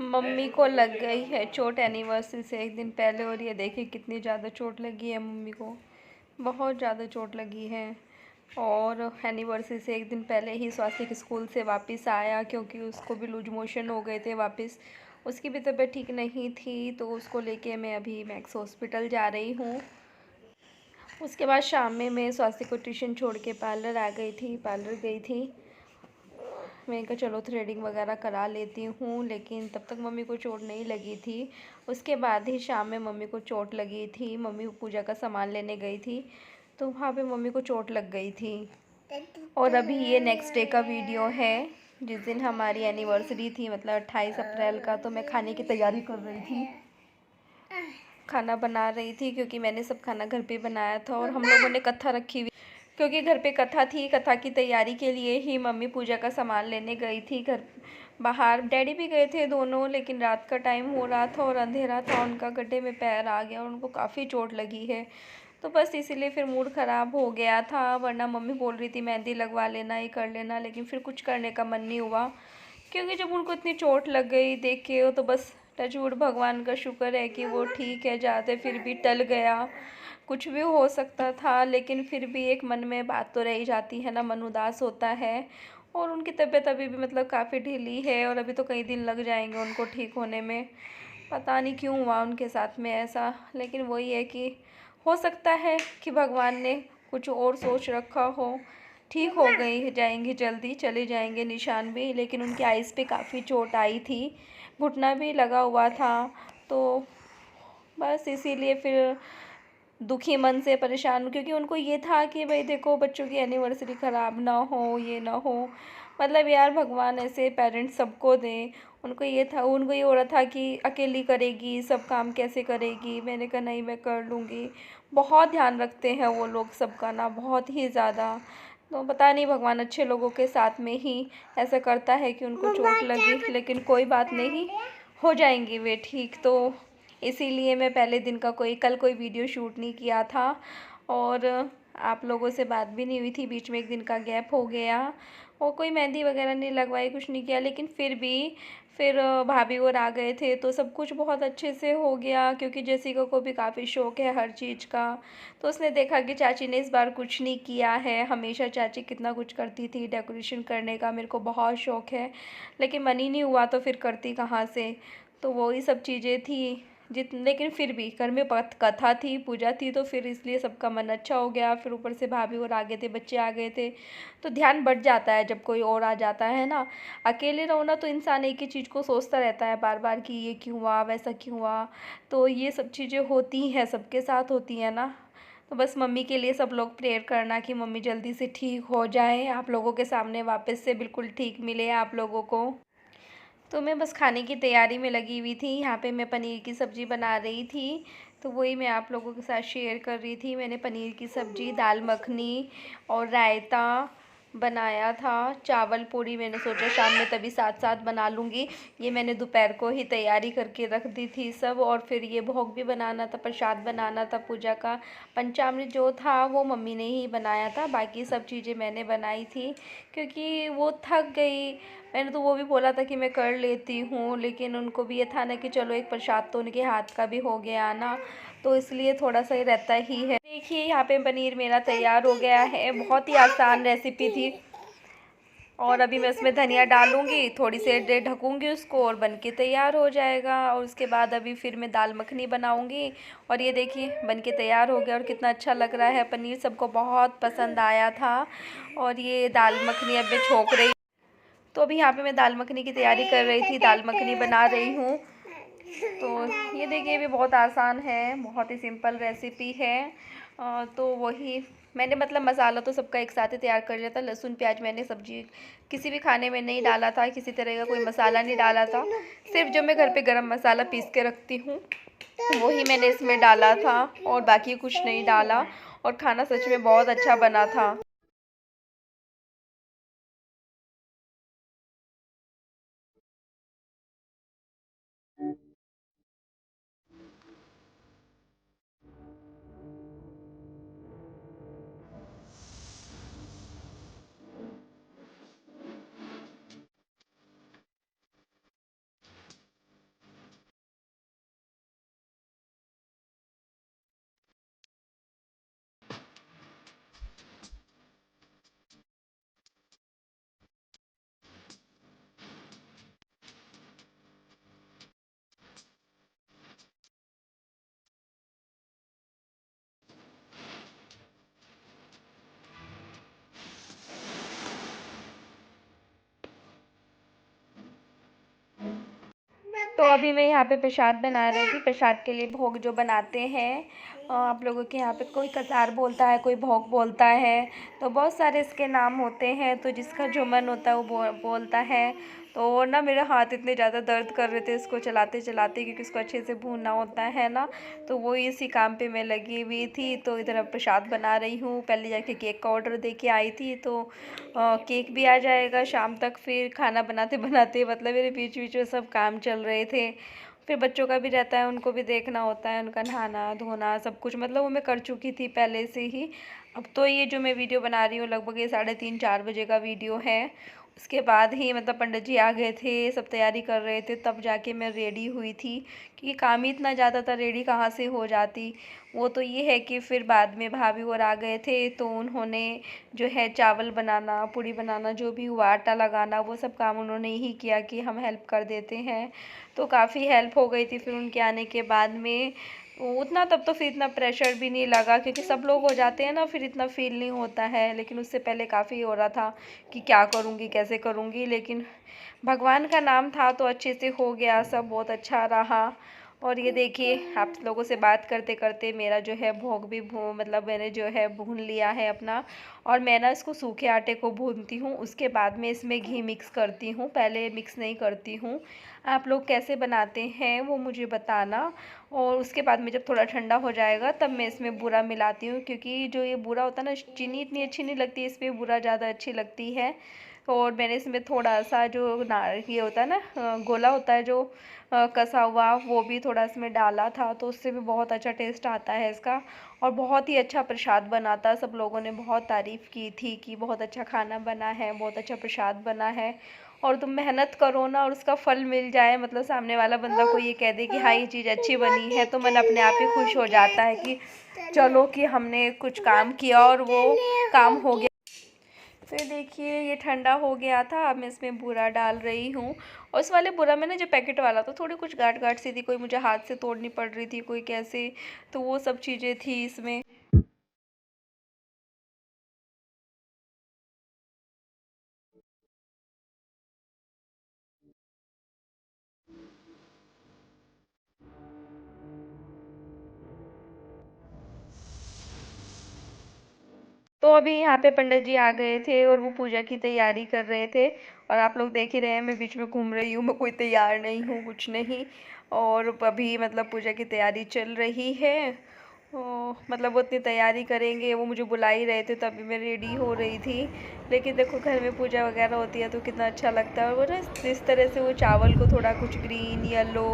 Mummy को लग गई है चोट एनिवर्सरी से एक दिन पहले, और ये देखिए कितनी ज़्यादा चोट लगी है मम्मी को। बहुत ज़्यादा चोट लगी है। और एनिवर्सरी से एक दिन पहले ही स्वास्तिक स्कूल से वापस आया, क्योंकि उसको भी लूज मोशन हो गए थे वापस। उसकी भी तबीयत ठीक नहीं थी, तो उसको लेके मैं अभी मैक्स हॉस्पिटल जा रही हूँ। उसके बाद शाम में मैं स्वास्तिक को ट्यूशन छोड़ के पार्लर आ गई थी, पार्लर गई थी। मैंने कहा चलो थ्रेडिंग वगैरह करा लेती हूँ, लेकिन तब तक मम्मी को चोट नहीं लगी थी। उसके बाद ही शाम में मम्मी को चोट लगी थी। मम्मी पूजा का सामान लेने गई थी, तो वहाँ पे मम्मी को चोट लग गई थी। और अभी ये नेक्स्ट डे का वीडियो है, जिस दिन हमारी एनिवर्सरी थी, मतलब 28 अप्रैल का। तो मैं खाने की तैयारी कर रही थी, खाना बना रही थी, क्योंकि मैंने सब खाना घर पे बनाया था। और हम लोगों ने कथा रखी हुई, क्योंकि घर पे कथा थी। कथा की तैयारी के लिए ही मम्मी पूजा का सामान लेने गई थी घर बाहर। डैडी भी गए थे दोनों, लेकिन रात का टाइम हो रहा था और अंधेरा था। उनका गड्ढे में पैर आ गया और उनको काफ़ी चोट लगी है, तो बस इसीलिए फिर मूड ख़राब हो गया था। वरना मम्मी बोल रही थी मेहंदी लगवा लेना, ये कर लेना, लेकिन फिर कुछ करने का मन नहीं हुआ। क्योंकि जब उनको इतनी चोट लग गई देख के, तो बस टचवुड भगवान का शुक्र है कि वो ठीक है। ज़्यादा फिर भी टल गया, कुछ भी हो सकता था, लेकिन फिर भी एक मन में बात तो रह ही जाती है ना, मन उदास होता है। और उनकी तबीयत अभी भी मतलब काफ़ी ढीली है, और अभी तो कई दिन लग जाएंगे उनको ठीक होने में। पता नहीं क्यों हुआ उनके साथ में ऐसा, लेकिन वही है कि हो सकता है कि भगवान ने कुछ और सोच रखा हो। ठीक हो गई जाएंगे जल्दी, चले जाएंगे निशान भी। लेकिन उनकी आइज़ पे काफ़ी चोट आई थी, घुटना भी लगा हुआ था, तो बस इसीलिए फिर दुखी मन से परेशान, क्योंकि उनको ये था कि भाई देखो बच्चों की एनिवर्सरी ख़राब ना हो, ये ना हो। मतलब यार भगवान ऐसे पेरेंट्स सबको दें। उनको ये था, उनको ये हो रहा था कि अकेली करेगी सब काम, कैसे करेगी। मैंने कहा नहीं, मैं कर लूँगी। बहुत ध्यान रखते हैं वो लोग सबका ना, बहुत ही ज़्यादा। तो पता नहीं भगवान अच्छे लोगों के साथ में ही ऐसा करता है कि उनको चोट लगी, लेकिन कोई बात नहीं, हो जाएंगी वे ठीक। तो इसीलिए मैं पहले दिन का कल कोई वीडियो शूट नहीं किया था, और आप लोगों से बात भी नहीं हुई थी, बीच में एक दिन का गैप हो गया। और कोई मेहंदी वगैरह नहीं लगवाई, कुछ नहीं किया। लेकिन फिर भी फिर भाभी और आ गए थे, तो सब कुछ बहुत अच्छे से हो गया, क्योंकि जेसिका को भी काफ़ी शौक है हर चीज़ का। तो उसने देखा कि चाची ने इस बार कुछ नहीं किया है। हमेशा चाची कितना कुछ करती थी डेकोरेशन करने का, मेरे को बहुत शौक है, लेकिन मन ही नहीं हुआ, तो फिर करती कहाँ से। तो वही सब चीज़ें थी लेकिन फिर भी घर में कथा थी, पूजा थी, तो फिर इसलिए सबका मन अच्छा हो गया। फिर ऊपर से भाभी और आ गए थे, बच्चे आ गए थे, तो ध्यान बढ़ जाता है जब कोई और आ जाता है ना। अकेले रहो ना, तो इंसान एक ही चीज़ को सोचता रहता है बार बार कि ये क्यों हुआ, वैसा क्यों हुआ। तो ये सब चीज़ें होती हैं, सबके साथ होती हैं ना। तो बस मम्मी के लिए सब लोग प्रेयर करना कि मम्मी जल्दी से ठीक हो जाए, आप लोगों के सामने वापस से बिल्कुल ठीक मिले आप लोगों को। तो मैं बस खाने की तैयारी में लगी हुई थी। यहाँ पे मैं पनीर की सब्ज़ी बना रही थी, तो वही मैं आप लोगों के साथ शेयर कर रही थी। मैंने पनीर की सब्ज़ी, दाल मखनी और रायता बनाया था। चावल पूड़ी मैंने सोचा शाम में तभी साथ साथ बना लूँगी। ये मैंने दोपहर को ही तैयारी करके रख दी थी सब। और फिर ये भोग भी बनाना था, प्रसाद बनाना था पूजा का। पंचामृत जो था वो मम्मी ने ही बनाया था, बाकी सब चीज़ें मैंने बनाई थी, क्योंकि वो थक गई। मैंने तो वो भी बोला था कि मैं कर लेती हूँ, लेकिन उनको भी ये था ना कि चलो एक प्रसाद तो उनके हाथ का भी हो गया ना, तो इसलिए थोड़ा सा ही रहता ही है। देखिए यहाँ पे पनीर मेरा तैयार हो गया है, बहुत ही आसान रेसिपी थी। और अभी मैं उसमें धनिया डालूँगी, थोड़ी देर ढकूँगी उसको, और बन के तैयार हो जाएगा। और उसके बाद अभी फिर मैं दाल मखनी बनाऊँगी। और ये देखिए बन के तैयार हो गया, और कितना अच्छा लग रहा है। पनीर सबको बहुत पसंद आया था। और ये दाल मखनी अब मैं छोंक रही, तो अभी यहाँ पे मैं दाल मखनी की तैयारी कर रही थी, दाल मखनी बना रही हूँ। तो ये देखिए भी बहुत आसान है, बहुत ही सिंपल रेसिपी है। तो वही मैंने मतलब मसाला तो सबका एक साथ ही तैयार कर लिया था। लहसुन प्याज मैंने सब्जी किसी भी खाने में नहीं डाला था, किसी तरह का कोई मसाला नहीं डाला था। सिर्फ जो मैं घर पे गरम मसाला पीस के रखती हूँ वही मैंने इसमें डाला था, और बाकी कुछ नहीं डाला। और खाना सच में बहुत अच्छा बना था। तो अभी मैं यहाँ पे प्रसाद बना रही थी। प्रसाद के लिए भोग जो बनाते हैं, आप लोगों के यहाँ पे कोई कसार बोलता है, कोई भोग बोलता है, तो बहुत सारे इसके नाम होते हैं। तो जिसका जो मन होता है वो बोलता है। तो ना मेरे हाथ इतने ज़्यादा दर्द कर रहे थे इसको चलाते चलाते, क्योंकि इसको अच्छे से भूनना होता है ना। तो वो इसी काम पे मैं लगी हुई थी। तो इधर अब प्रसाद बना रही हूँ। पहले जाके केक का ऑर्डर दे के आई थी, तो केक भी आ जाएगा शाम तक। फिर खाना बनाते बनाते मतलब मेरे बीच बीच में सब काम चल रहे थे। फिर बच्चों का भी रहता है, उनको भी देखना होता है, उनका नहाना धोना सब कुछ, मतलब वो मैं कर चुकी थी पहले से ही। अब तो ये जो मैं वीडियो बना रही हूँ लगभग ये 3:30-4 बजे का वीडियो है। उसके बाद ही मतलब पंडित जी आ गए थे, सब तैयारी कर रहे थे, तब जाके मैं रेडी हुई थी, क्योंकि काम ही इतना ज़्यादा था, रेडी कहाँ से हो जाती। वो तो ये है कि फिर बाद में भाभी और आ गए थे, तो उन्होंने जो है चावल बनाना, पूड़ी बनाना, जो भी हुआ आटा लगाना, वो सब काम उन्होंने ही किया कि हम हेल्प कर देते हैं। तो काफ़ी हेल्प हो गई थी फिर उनके आने के बाद में। उतना तब तो फिर इतना प्रेशर भी नहीं लगा, क्योंकि सब लोग हो जाते हैं ना, फिर इतना फील नहीं होता है। लेकिन उससे पहले काफ़ी हो रहा था कि क्या करूँगी कैसे करूँगी, लेकिन भगवान का नाम था तो अच्छे से हो गया, सब बहुत अच्छा रहा। और ये देखिए आप लोगों से बात करते करते मेरा जो है भोग भी मतलब मैंने जो है भून लिया है अपना। और मैं ना इसको सूखे आटे को भूनती हूँ, उसके बाद में इसमें घी मिक्स करती हूँ, पहले मिक्स नहीं करती हूँ। आप लोग कैसे बनाते हैं वो मुझे बताना। और उसके बाद में जब थोड़ा ठंडा हो जाएगा तब मैं इसमें बूरा मिलाती हूँ, क्योंकि जो ये बूरा होता है ना, चीनी इतनी अच्छी नहीं लगती, इसमें बूरा ज़्यादा अच्छी लगती है। और मैंने इसमें थोड़ा सा जो ये होता है ना, गोला होता है जो कसा हुआ, वो भी थोड़ा इसमें डाला था, तो उससे भी बहुत अच्छा टेस्ट आता है इसका। और बहुत ही अच्छा प्रसाद बना था, सब लोगों ने बहुत तारीफ़ की थी कि बहुत अच्छा खाना बना है, बहुत अच्छा प्रसाद बना है। और तुम मेहनत करो ना और उसका फल मिल जाए, मतलब सामने वाला बंदा को ये कह दे कि हाँ ये चीज़ अच्छी बनी है, तो मन अपने आप ही खुश हो जाता है कि चलो कि हमने कुछ काम किया और वो काम हो गया। तो ये देखिए ये ठंडा हो गया था, अब मैं इसमें बूरा डाल रही हूँ। और उस वाले बूरा में ना जो पैकेट वाला था, थोड़ी कुछ गांठ गांठ सी थी, कोई मुझे हाथ से तोड़नी पड़ रही थी, कोई कैसे, तो वो सब चीज़ें थी इसमें। तो अभी यहाँ पे पंडित जी आ गए थे और वो पूजा की तैयारी कर रहे थे। और आप लोग देख ही रहे हैं मैं बीच में घूम रही हूँ, मैं कोई तैयार नहीं हूँ कुछ नहीं। और अभी मतलब पूजा की तैयारी चल रही है। मतलब वो इतनी तैयारी करेंगे, वो मुझे बुला ही रहे थे तभी मैं रेडी हो रही थी। लेकिन देखो घर में पूजा वगैरह होती है तो कितना अच्छा लगता है। और वो ना जिस तरह से वो चावल को थोड़ा कुछ ग्रीन येलो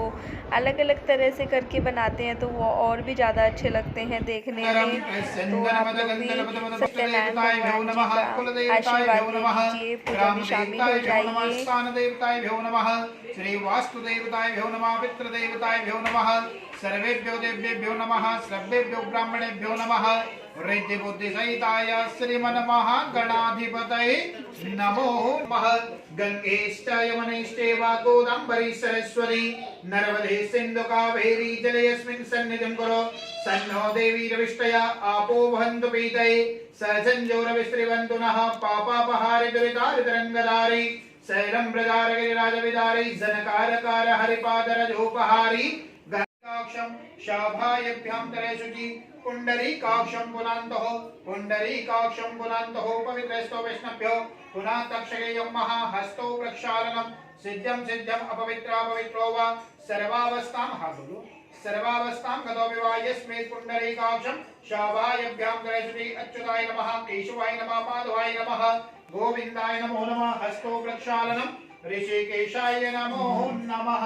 अलग अलग तरह से करके बनाते हैं, तो वो और भी ज़्यादा अच्छे लगते हैं देखने में। तो आप लोग भी सत्यनारायण भगवान जी का आशीर्वाद ले लीजिए, पूजा में शामिल हो जाइए। श्री वास्तुदेवताभ्यो नमः पितृदेवताभ्यो नमः सर्वेभ्यो देवेभ्यो नमः सर्वेभ्यो ब्राह्मणेभ्यो नमः रिद्धि बुद्धि सहिताय श्रीमन्मः गणाधिपतये नमो नमः। गंगेश्च यमुनेश्चैव गोदावरी सरस्वती नर्मदे सिन्धु कावेरी जलेऽस्मिन् सन्निधिं कुरु सन्नो देवी रविष्टया आपो वहन्तु पीतये सजञ्जोरविस्त्रिवन्तु नः पापापहारि दुरितारितरङ्गधारि शैलम ब्रजारगिरिराजविदारी जनकारकार हरिपादरजोपहारी गणकाक्षं शाभायभ्यां तरेषुचि पुण्डरीकाक्षं पुनान्तः पुण्डरीकाक्षं पुनान्तः पवित्रस्तो वैष्णव्यो पुनः तक्षकेयं महाहस्तो प्रक्षालनं सिद्धं सिद्धं अपवित्रापवित्रो वा सर्वावस्थां हाबुलु सर्वावस्थां गतो विवायस्मेत् पुण्डरीकाक्षं शाभायभ्यां तरेषुचि अच्युताय नमः केशवाय नमः माधवाय नमः गोविंदाय नमो नमः हस्तो प्रक्षालनम ऋषिकेशाय नमो नमः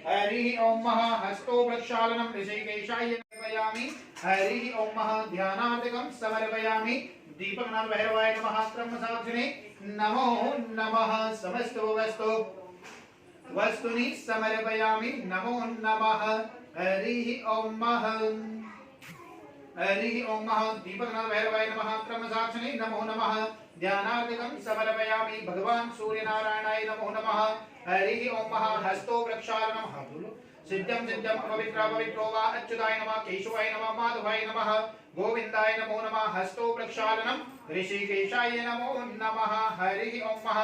हरि ओम महा हस्तो प्रक्षालनम ऋषिकेशाय समर्पयामि हरि ओम महा ध्यानार्थिकं समर्पयामि दीपकनाथ भैरवाय नमः क्रमसाक्षिणे नमो नमः समस्तो वस्तु वस्तुनि समर्पयामि नमो नमः हरि ओम महा हरि ओम नमः दीपकनाथ भैरवाय नमः क्रमसाक्षिणे नमो नमः ध्यानार्थिकं समर्पयामि भगवान सूर्य नारायणाय नमो नमः हरि ओम नमः हस्तो प्रक्षालनम हाबुलु सिद्धं सिद्धं अपवित्र पवित्रो वा अच्युताय नमः केशवाय नमः माधवाय नमः गोविंदाय नमो नमः हस्तो प्रक्षालनम ऋषिकेशाय नमो नमः हरि ओम नमः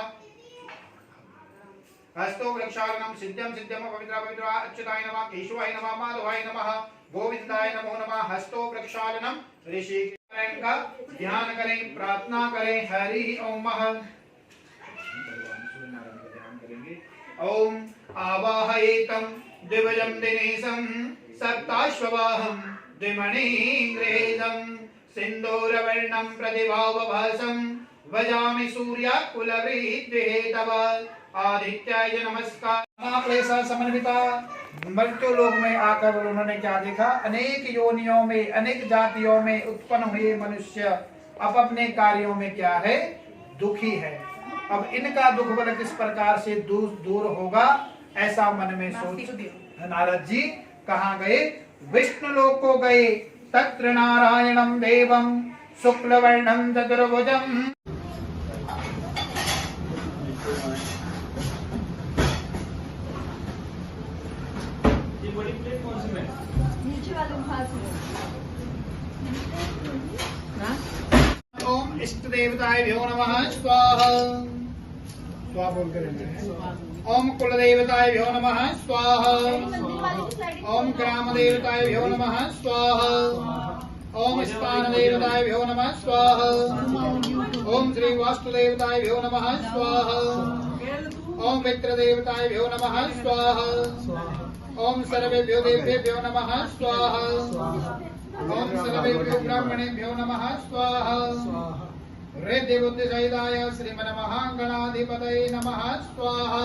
हस्तो वृक्षालनम सिद्धम सिद्धम पवित्रा पवित्रा अच्युताय नमः केशवाय नमः माधवाय नमः गोविंदाय नमो नमः। हस्तो वृक्षालनम ऋषि का ध्यान करें, प्रार्थना करें। हरि ओम। ओम आवाहयेतं द्विभुजं दिनेशं सप्ताश्ववाहं द्विमणिग्रहेदं सिन्दूरवर्णं प्रतिभावभासं भजामि सूर्याकुलवृद्धिहेतव। आदित्याय नमस्कार। महाक्लेशा समन्विता मृत्यु लोक में आकर उन्होंने क्या देखा, अनेक योनियों में अनेक जातियों में उत्पन्न हुए मनुष्य अब अपने कार्यों में क्या है, दुखी है। अब इनका दुख बल किस प्रकार से दूर होगा, ऐसा मन में सोच नारद जी कहाँ गए, विष्णु लोक को गए। तत्र नारायणं देवं शुक्लवर्णं चतुर्भुजम्। ओम इष्ट देवताभ्यो नमः स्वाहा। स्वाहा बोल कर ओम कुल देवताभ्यो नमः स्वाहा। ओम ग्राम देवताभ्यो नमः स्वाहा। ओम स्थान देवताभ्यो नमः स्वाहा। ओम श्री वास्तु देवताभ्यो नमः स्वाहा। ओम मित्र देवताभ्यो नमः स्वाहा। ओम सर्वेभ्यो देवेभ्यो नमः स्वाहा। ओम सर्वेभ्यो ब्राह्मणेभ्यो नमः स्वाहा। हृदय बुद्धि सहिताय श्रीमन्महागणाधिपतये नमः स्वाहा।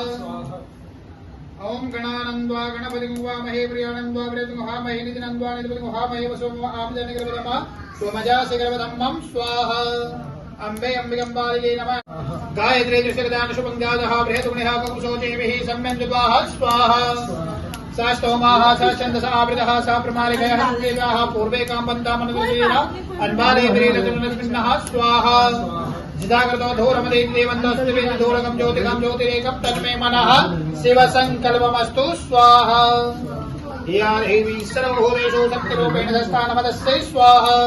ओम गणानंद्वा गणपतिं वामहे प्रियानंद्वा प्रियतिं वहामहे निधिनंद्वा निधिपतिं वहामहे वसुं आमजन गर्भधम्मा स्वमजासि गर्भधम्मं स्वाहा। अम्बे अम्बिकम्बालिके नमः। गायत्री त्रिशतदान शुभंगादः बृहद्गुणः ककुशोचेभिः सम्यन्द्वाः स्वाहा। सास्तोमाः सचन्दसावृतः सा प्रमालिकयः देवाः पूर्वे कामबन्धामनुदेव अन्वाले प्रेरतुनस्मिन्नः स्वाहा। जिदाकृतो धूरमदेव देवन्तस्तुवेन धूरकं ज्योतिकं ज्योतिरेकं तन्मे मनः शिवसङ्कल्पमस्तु स्वाहा। या देवी सर्वभूतेषु शक्तिरूपेण दस्ता नमदस्यै स्वाहा।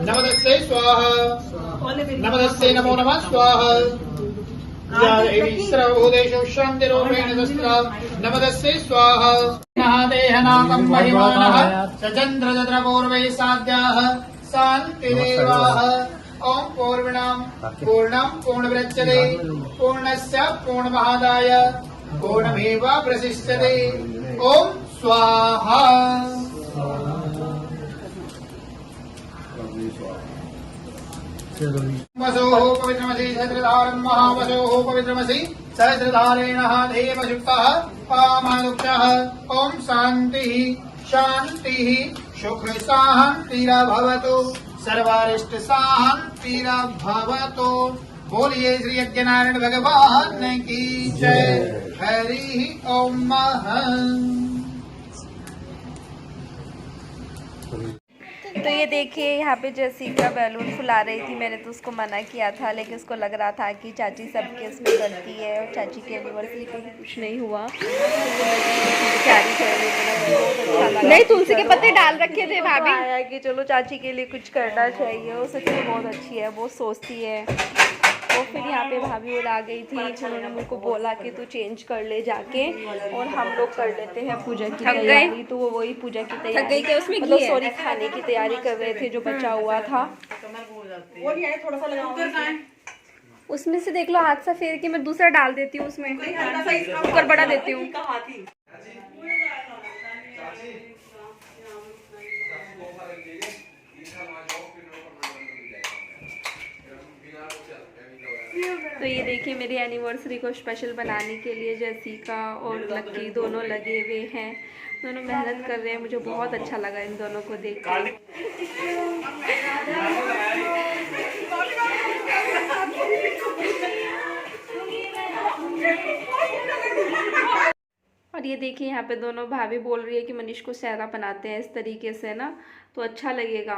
नमदस्यै स्वाहा। नमदस्यै नमो नमः स्वाहा। या देवी सर्वभूतेषु शान्तिरूपेण दस्ता नमदस्यै स्वाहा। देहनाकं महिमानः सचन्द्र पूर्वै साध्याः शान्तिदेवाः। ओम पूर्णं पूर्णं पूर्णमुदच्यते पूर्णस्य पूर्णमादाय पूर्णमेवावशिष्यते। ओम स्वाहा। वसोः पवित्रमसि सहस्रधारं महावसोः पवित्रमसि सहस्रधारेण देवयुक्तः पामानुक्षः। ओम शान्तिः शान्तिः सुख शान्तिर्भवतु सर्वारिष्ट शान्तिर्भवतु। बोलिए श्री यज्ञनारायण भगवान की जय। हरि ओम। तो ये देखिए यहाँ पे जैसिका बैलून फुला रही थी। मैंने तो उसको मना किया था, लेकिन उसको लग रहा था कि चाची सबके इसमें करती है और चाची की एनिवर्सरी पे कुछ नहीं हुआ। बेचारी कर रही थी, बहुत अच्छा लगा। नहीं, तुलसी के पत्ते डाल रखे थे भाभी, आया कि चलो चाची के लिए कुछ करना चाहिए। वो सच में बहुत अच्छी है, बहुत सोचती है। और फिर यहाँ पे भाभी और आ गई थी, उन्होंने मुझको बोला कि तू चेंज कर ले जाके और हम लोग कर लेते हैं पूजा की तैयारी। तो वो वही पूजा की तैयारी मतलब सॉरी खाने की तैयारी कर रहे थे जो बचा हुआ था। उसमें से देख लो, हाथ सा फेर के मैं दूसरा डाल देती हूँ उसमें, कुकर बड़ा देती हूँ। तो ये देखिए मेरी एनिवर्सरी को स्पेशल बनाने के लिए जैसिका और लक्की दोनों लगे हुए हैं। दोनों मेहनत कर रहे हैं, मुझे बहुत अच्छा लगा इन दोनों को देख कर। और ये देखिए यहाँ पे दोनों भाभी बोल रही है कि मनीष को सहरा बनाते हैं इस तरीके से ना, तो अच्छा लगेगा।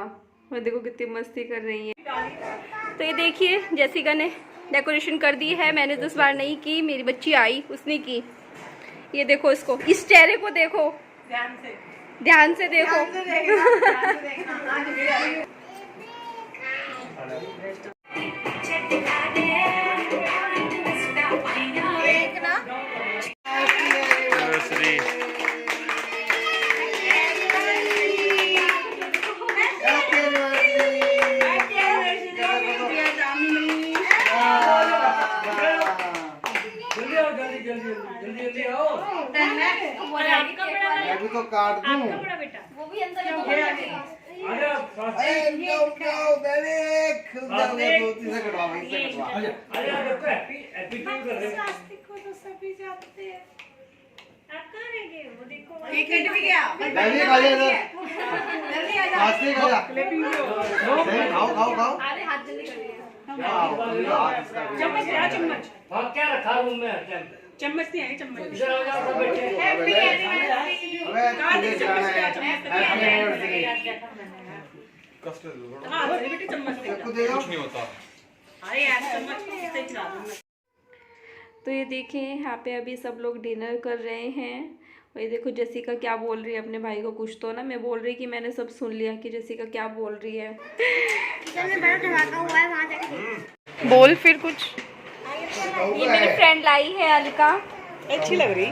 और देखो कितनी मस्ती कर रही है। तो ये देखिए जैसिका ने डेकोरेशन कर दी है। मैंने तो इस बार नहीं की, मेरी बच्ची आई उसने की। ये देखो इसको, इस चेहरे को देखो, ध्यान से देखो। एनिवर्सरी। अभी तो काट दूं। वो भी अंदर चम्मच क्या रखा रूम में? चम्मच नहीं है, चम्मच इधर आ जाओ सब बैठे। Happy anniversary. हां बेटे चम्मच दे दो, कुछ नहीं होता। अरे यार चम्मच से खिला दो। तो ये देखें यहाँ पे अभी सब लोग डिनर कर रहे हैं और ये देखो जेसिका क्या बोल रही है अपने भाई को। कुछ तो ना मैं बोल रही कि मैंने सब सुन लिया कि जेसिका क्या बोल रही है। बोल फिर कुछ। ये मेरी फ्रेंड लाई है अलिका। अच्छी लग रही,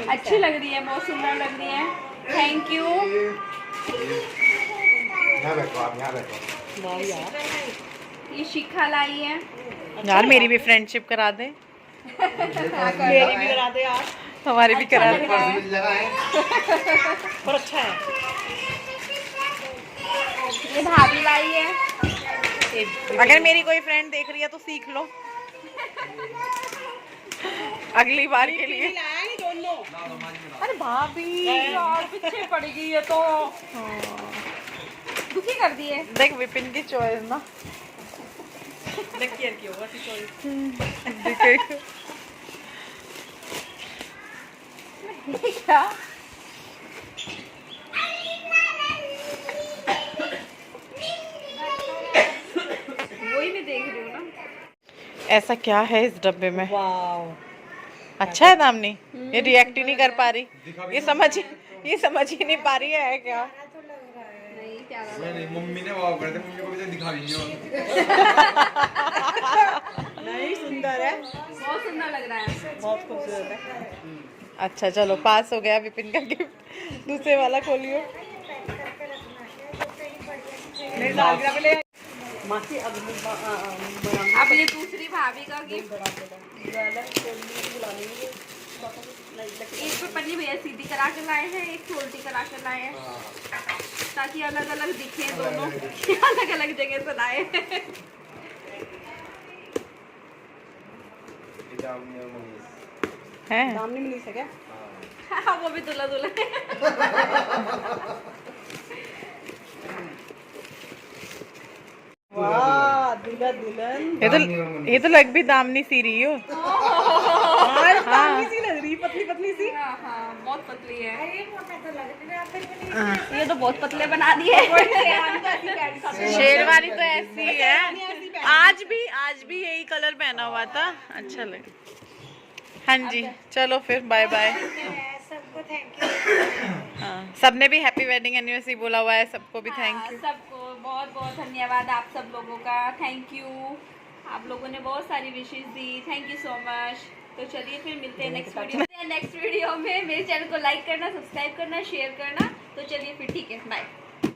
अच्छी लग रही है, बहुत सुंदर लग रही है। Thank you. यहाँ बैठो आप, यहाँ बैठो। वाह यार, ये शिखा लाई है। यार मेरी भी फ्रेंडशिप करा दे। मेरी भी करा दे यार, हमारी भी करा दे। जगह है पर अच्छा है। ये भाभी लाई है। अगर मेरी कोई फ्रेंड देख रही है तो सीख लो अगली बार के लिए। दोनों अरे भाभी यार पीछे पड़ेगी ये तो। दुखी कर दिए। देख विपिन की चॉइस ना। देख केयर की होगा सी चॉइस। क्या वही मैं देख रही हूँ ना। ऐसा क्या है इस डब्बे में? वाओ अच्छा है दामनी। ये रिएक्ट ही नहीं कर पा रही। ये समझ ही नहीं पा रही है क्या? नहीं प्यारा लग नहीं मम्मी ने वाव कर दिया, मम्मी को भी तो दिखा रही है। नहीं सुंदर है, बहुत सुंदर लग रहा है। बहुत खूबसूरत है। अच्छा चलो पास हो गया विपिन का गिफ्ट। दूसरे वाला खोलियो। नहीं दागरा के लिए मासी अब ये दूसरी भाभी का गिफ्ट। एक पे पन्नी भैया सीधी करा के लाए हैं, एक छोटी करा के लाए हैं ताकि अलग अलग दिखे दोनों। अलग अलग जगह से लाए हैं। नाम नहीं मिली सके। हाँ वो भी दुल्हा दुल्हन। वाह दुल्हा दुल्हन, ये तो लग भी दामनी सी रही हो। हाँ सी लग रही, पतली पतली सी। हाँ हाँ बहुत पतली है। ये तो बहुत पतले बना दिए। शेरवानी तो ऐसी है। आज भी यही कलर पहना हुआ था, अच्छा लगा। हाँ जी चलो फिर बाय बाय। सबको थैंक यू। हाँ सबने भी हैप्पी वेडिंग एनिवर्सरी बोला हुआ है, सबको भी थैंक यू। सबको बहुत बहुत धन्यवाद आप सब लोगों का। थैंक यू, आप लोगों ने बहुत सारी विशेष दी। Thank you so much. तो चलिए फिर मिलते हैं नेक्स्ट वीडियो में। मेरे चैनल को लाइक करना, सब्सक्राइब करना, शेयर करना। तो चलिए फिर ठीक है, बाय।